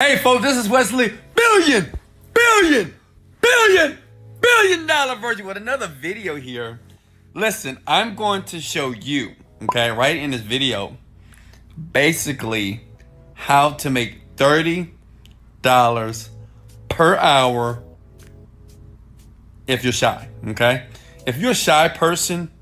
Hey folks, this is Wesley billion dollar Virgin with another video here. Listen, I'm going to show you, okay, right in this video, basically how to make $30 per hour if you're shy, okay? If you're a shy person,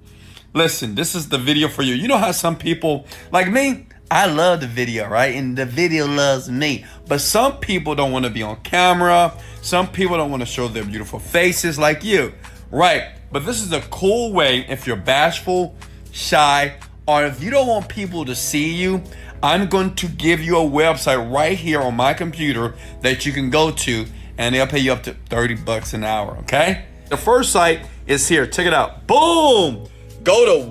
listen, this is the video for you. You know how some people, like me, I love the video, right? And the video loves me. But some people don't want to be on camera. Some people don't want to show their beautiful faces like you, right? But this is a cool way if you're bashful, shy, or if you don't want people to see you. I'm going to give you a website right here on my computer that you can go to, and they'll pay you up to $30 an hour, okay? The first site is here. Check it out. Boom! Go to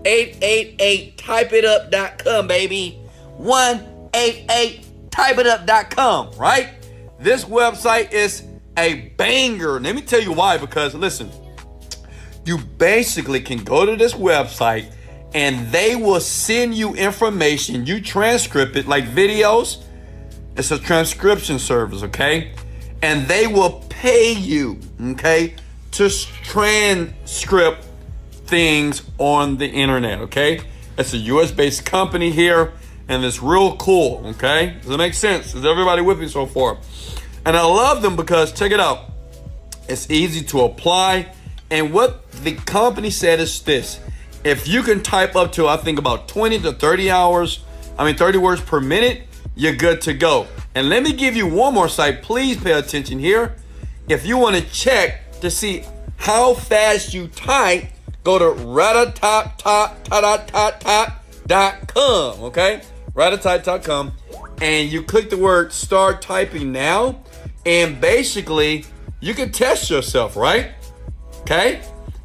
1888typeitup.com, baby. 1888typeitup.com, right? This website is a banger. Let me tell you why, because listen, you basically can go to this website and they will send you information. You transcript it like videos. It's a transcription service, okay? And they will pay you, okay, to transcript things on the internet, okay? It's a US based company here, and it's real cool, okay? Does it make sense? Is everybody with me so far? And I love them because, check it out, it's easy to apply. And what the company said is this: if you can type up to, I think, about 20 to 30 words per minute, you're good to go. And let me give you one more site. Please pay attention here. If you want to check to see how fast you type, go to ratatop.com, okay? Ratatop.com, and you click the word start typing now, and basically you can test yourself, right? Okay?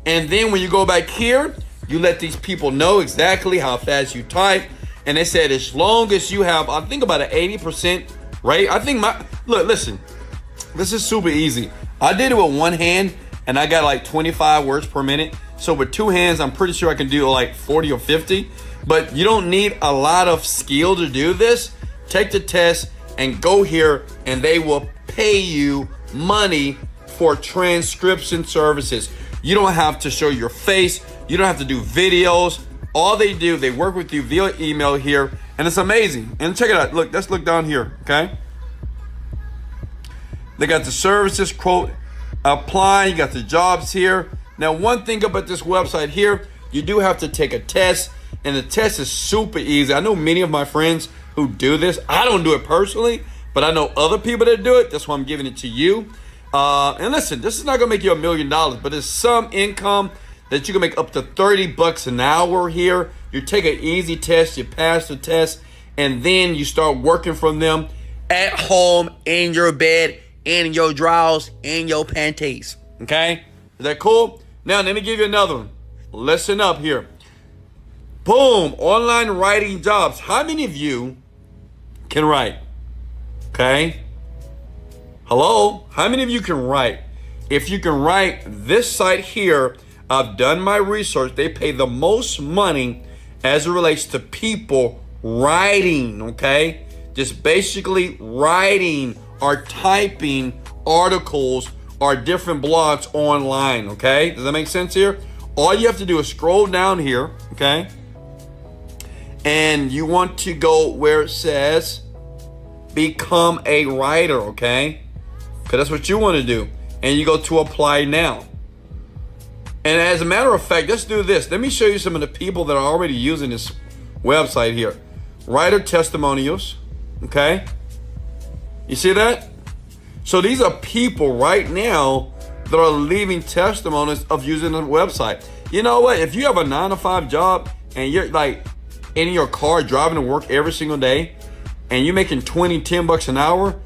And then when you go back here, you let these people know exactly how fast you type, and they said as long as you have, I think, about an 80% rate. I think listen, this is super easy. I did it with one hand, and I got like 25 words per minute. So with two hands, I'm pretty sure I can do like 40 or 50. But you don't need a lot of skill to do this. Take the test and go here, and they will pay you money for transcription services. You don't have to show your face. You don't have to do videos. All they do, they work with you via email here, and it's amazing. And check it out. Look, let's look down here, okay? They got the services, quote, apply. You got the jobs here. Now, one thing about this website here, you do have to take a test, and the test is super easy. I know many of my friends who do this. I don't do it personally, but I know other people that do it. That's why I'm giving it to you. And listen, this is not gonna make you $1 million, but it's some income that you can make up to $30 an hour here. You take an easy test, you pass the test, and then you start working from them at home, in your bed, in your drawers, in your panties, okay? Is that cool? Now, let me give you another one. Listen up here. Boom, online writing jobs. How many of you can write? Okay. Hello? How many of you can write? If you can write, this site here, I've done my research. They pay the most money as it relates to people writing, okay? Just basically writing or typing articles or different blogs online, okay? Does that make sense here? All you have to do is scroll down here, okay? And you want to go where it says become a writer, okay? Because that's what you want to do. And you go to apply now. And as a matter of fact, let's do this. Let me show you some of the people that are already using this website here. Writer testimonials, okay? You see that? So these are people right now that are leaving testimonies of using the website. You know what? If you have a 9-to-5 job and you're like in your car driving to work every single day and you're making $10 an hour,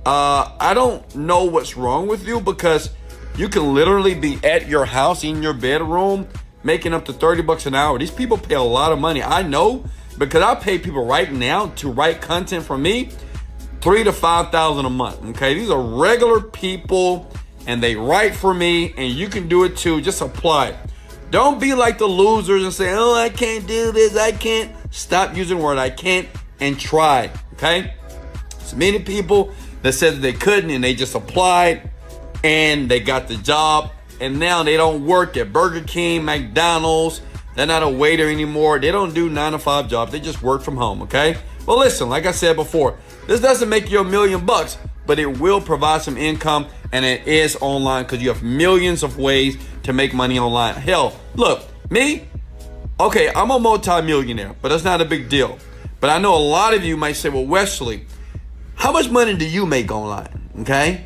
I don't know what's wrong with you, because you can literally be at your house in your bedroom making up to $30 an hour. These people pay a lot of money. I know, because I pay people right now to write content for me $3,000 to $5,000 a month. Okay, these are regular people, and they write for me, and you can do it too. Just apply. Don't be like the losers and say, "Oh, I can't do this. I can't." Stop using the word "I can't" and try. Okay. So many people that said that they couldn't and they just applied and they got the job, and now they don't work at Burger King, McDonald's. They're not a waiter anymore. They don't do 9-to-5 jobs. They just work from home, okay? Well, listen, like I said before, this doesn't make you $1 million, but it will provide some income, and it is online because you have millions of ways to make money online. Hell, look, me, okay, I'm a multi-millionaire, but that's not a big deal. But I know a lot of you might say, well, Wesley, how much money do you make online, okay?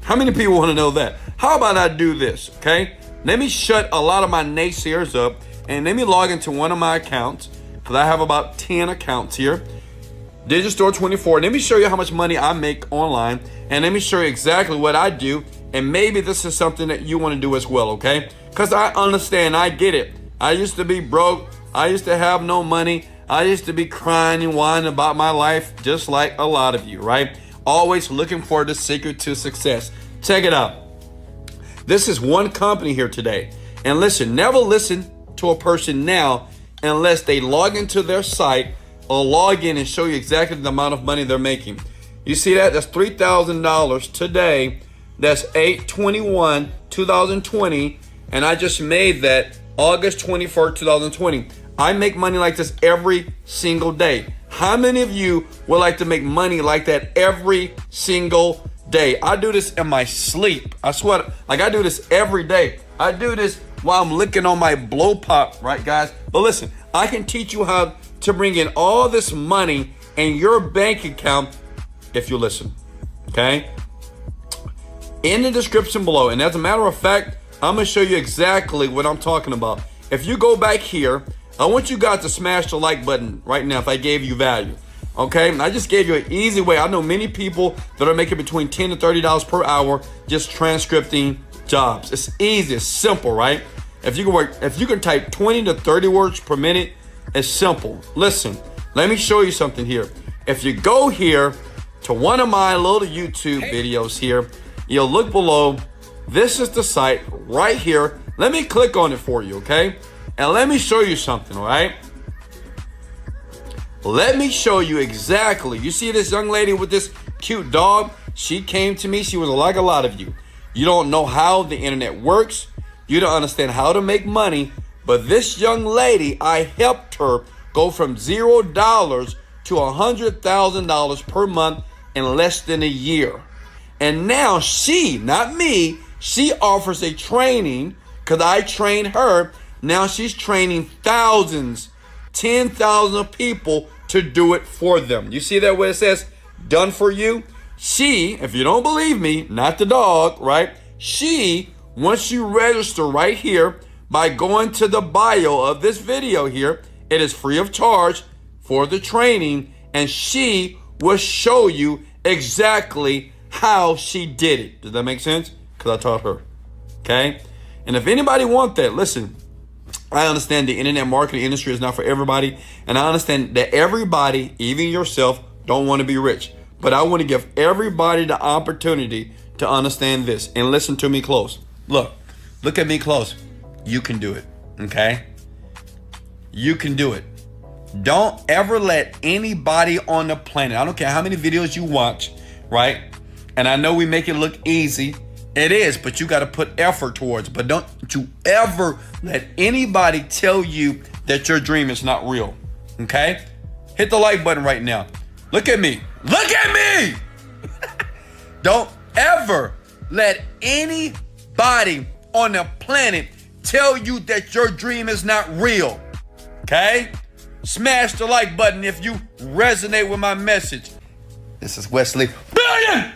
How many people want to know that? How about I do this, okay? Let me shut a lot of my naysayers up, and let me log into one of my accounts, because I have about 10 accounts here. Digital Store 24. Let me show you how much money I make online, and let me show you exactly what I do, and maybe this is something that you want to do as well, okay? Because I understand, I get it. I used to be broke. I used to have no money. I used to be crying and whining about my life, just like a lot of you, right? Always looking for the secret to success. Check it out. This is one company here today. And listen, never listen to a person now unless they log into their site or log in and show you exactly the amount of money they're making. You see that? That's $3,000 today. That's 8/21/2020. And I just made that August 21st, 2020. I make money like this every single day. How many of you would like to make money like that every single day? I do this in my sleep. I swear, like I do this every day. I do this while I'm licking on my blow pop, right, guys? But listen, I can teach you how to bring in all this money in your bank account if you listen, okay? In the description below, and as a matter of fact, I'm gonna show you exactly what I'm talking about. If you go back here, I want you guys to smash the like button right now if I gave you value, okay? And I just gave you an easy way. I know many people that are making between $10 to $30 per hour just transcripting jobs. It's easy, it's simple, right? If you can type 20 to 30 words per minute, it's simple. Listen, let me show you something here. If you go here to one of my little YouTube videos here, you'll look below. This is the site right here. Let me click on it for you, okay? And let me show you something, all right? Let me show you exactly. You see this young lady with this cute dog? She came to me. She was like a lot of you. You don't know how the internet works. You don't understand how to make money. But this young lady, I helped her go from $0 to $100,000 per month in less than a year. And now she, not me, she offers a training because I trained her. Now she's training thousands, 10,000 people to do it for them. You see that where it says done for you? She, if you don't believe me, not the dog, right? She, once you register right here by going to the bio of this video here, it is free of charge for the training, and she will show you exactly how she did it. Does that make sense? Because I taught her, okay? And if anybody want that, listen, I understand the internet marketing industry is not for everybody, and I understand that everybody, even yourself, don't want to be rich. But I want to give everybody the opportunity to understand this, and listen to me close. Look at me close. You can do it, okay? You can do it. Don't ever let anybody on the planet, I don't care how many videos you watch, right? And I know we make it look easy. It is, but you got to put effort towards it. But don't you ever let anybody tell you that your dream is not real, okay? Hit the like button right now. Look at me. Look at me! Don't ever let anybody on the planet tell you that your dream is not real, okay? Smash the like button if you resonate with my message. This is Wesley Billion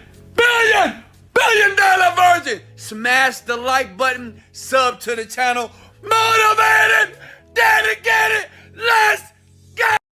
Dollar Virgin. Smash the like button, sub to the channel. Motivated, dedicated, let's